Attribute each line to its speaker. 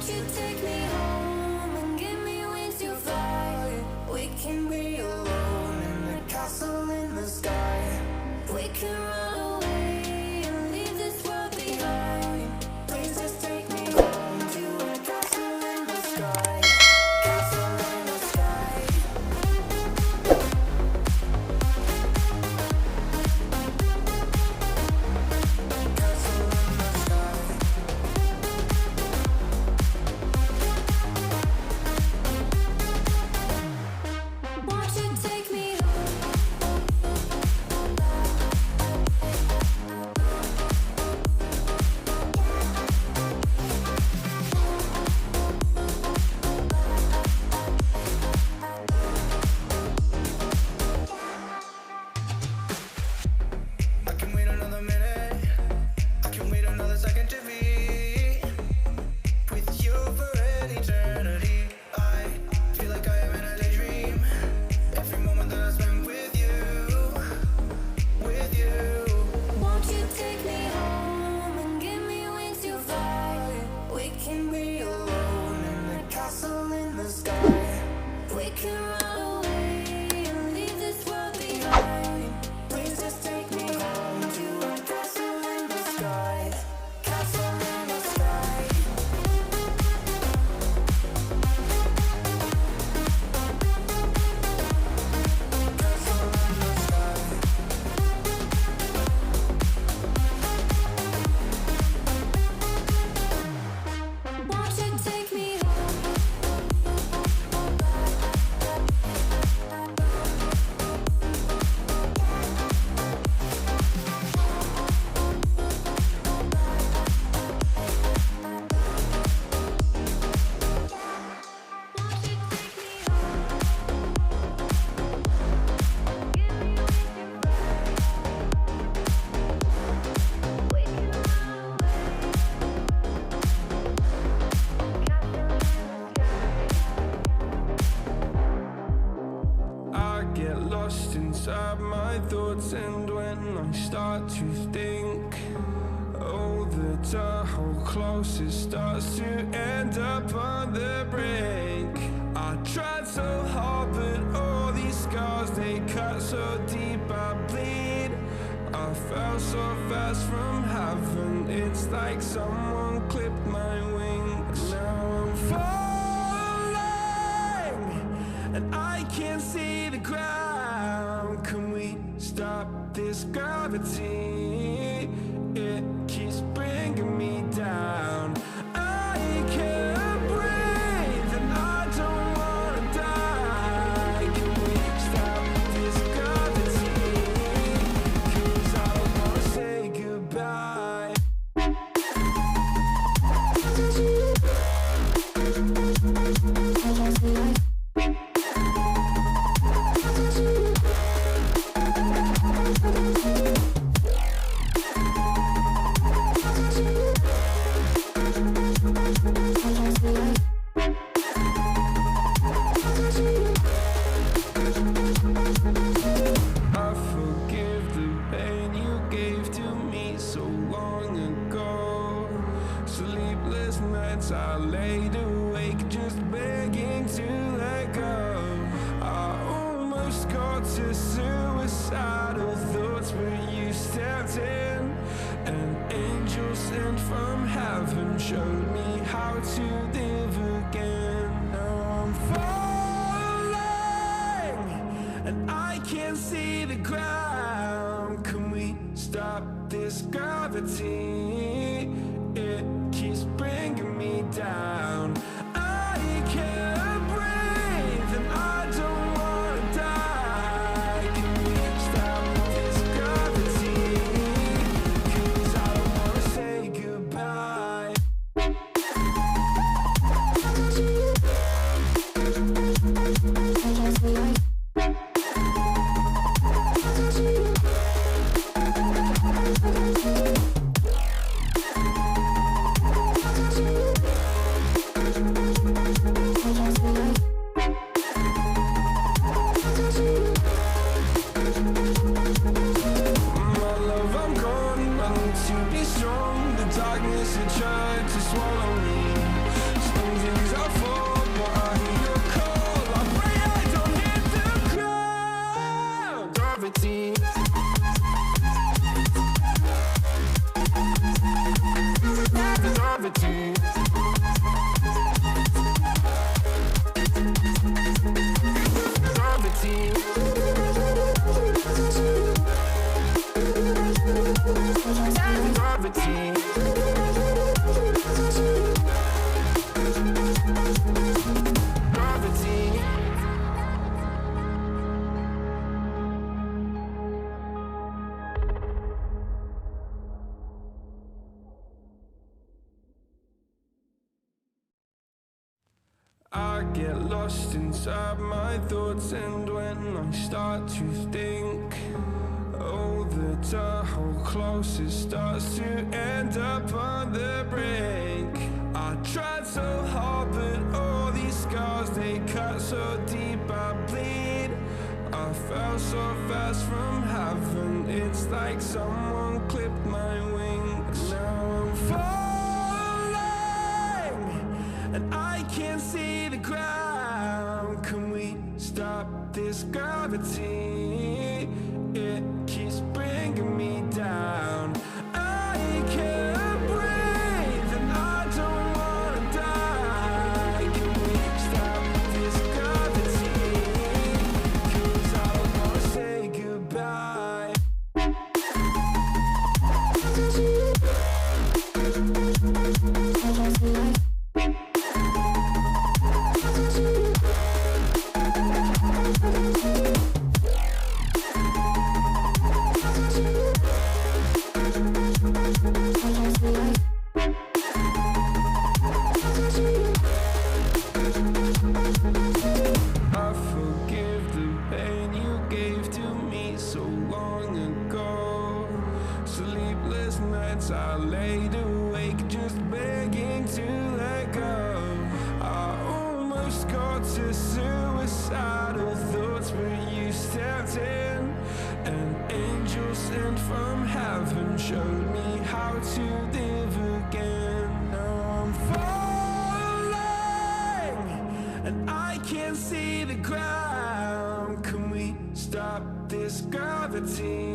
Speaker 1: you take me home and give me wings to fly? We can be alone in the castle in the sky. We can run away and leave this world behind. Please just take me home to a castle in the sky. Castle in the sky. Castle in the sky. Won't you take me I can wait another minute. I can wait another second to be with you for an eternity. I feel like I am in a daydream. Every moment that I spend with you, with you. Won't you take me home and give me wings to fly? We can be alone in the castle in the sky. We can run away and leave this world behind. Please just take me home to a castle in the sky. Castle in the sky. Castle in the sky. Won't you take me
Speaker 2: I get lost inside my thoughts, and when I start to think, oh, the tunnel closer starts to end up on the brink. I tried so hard, but all these scars, they cut so deep, I bleed. I fell so fast from heaven, it's like someone clipped my wings. Now I'm falling, and I can't see the ground. Can we stop this gravity? It keeps bringing me down. I can't breathe, and I don't wanna die. Can we stop this gravity? 'Cause I don't wanna say goodbye. I forgive the pain you gave to me so long ago. Sleepless nights I laid awake just begging to let go. I almost got to suicidal thoughts, but you stepped in. An angel sent from heaven showed me how to live again. Now I'm falling, and I can't see the ground. Can we stop this gravity? It keeps bringing me down. I can't breathe, and I don't wanna die. Can we stop this gravity? 'Cause I don't wanna say goodbye. I get lost inside my thoughts, and when I start to think, oh, the Tahoe closest starts to end up on the brink. I tried so hard, but all these scars, they cut so deep I bleed. I fell so fast from heaven, it's like someone clipped my wings. Now I'm falling, and I can't see the ground. Can we stop this gravity? It keeps bringing me down. I can't breathe, and I don't wanna die. Can we stop this gravity? 'Cause I don't wanna say goodbye. I forgive the pain you gave to me so long ago. Sleepless nights I laid awake just begging to let go. I almost got to suicidal thoughts, but you stepped in. An angel sent from heaven showed me how to live again. Now I'm falling, and I can't see the ground. Can we stop this gravity?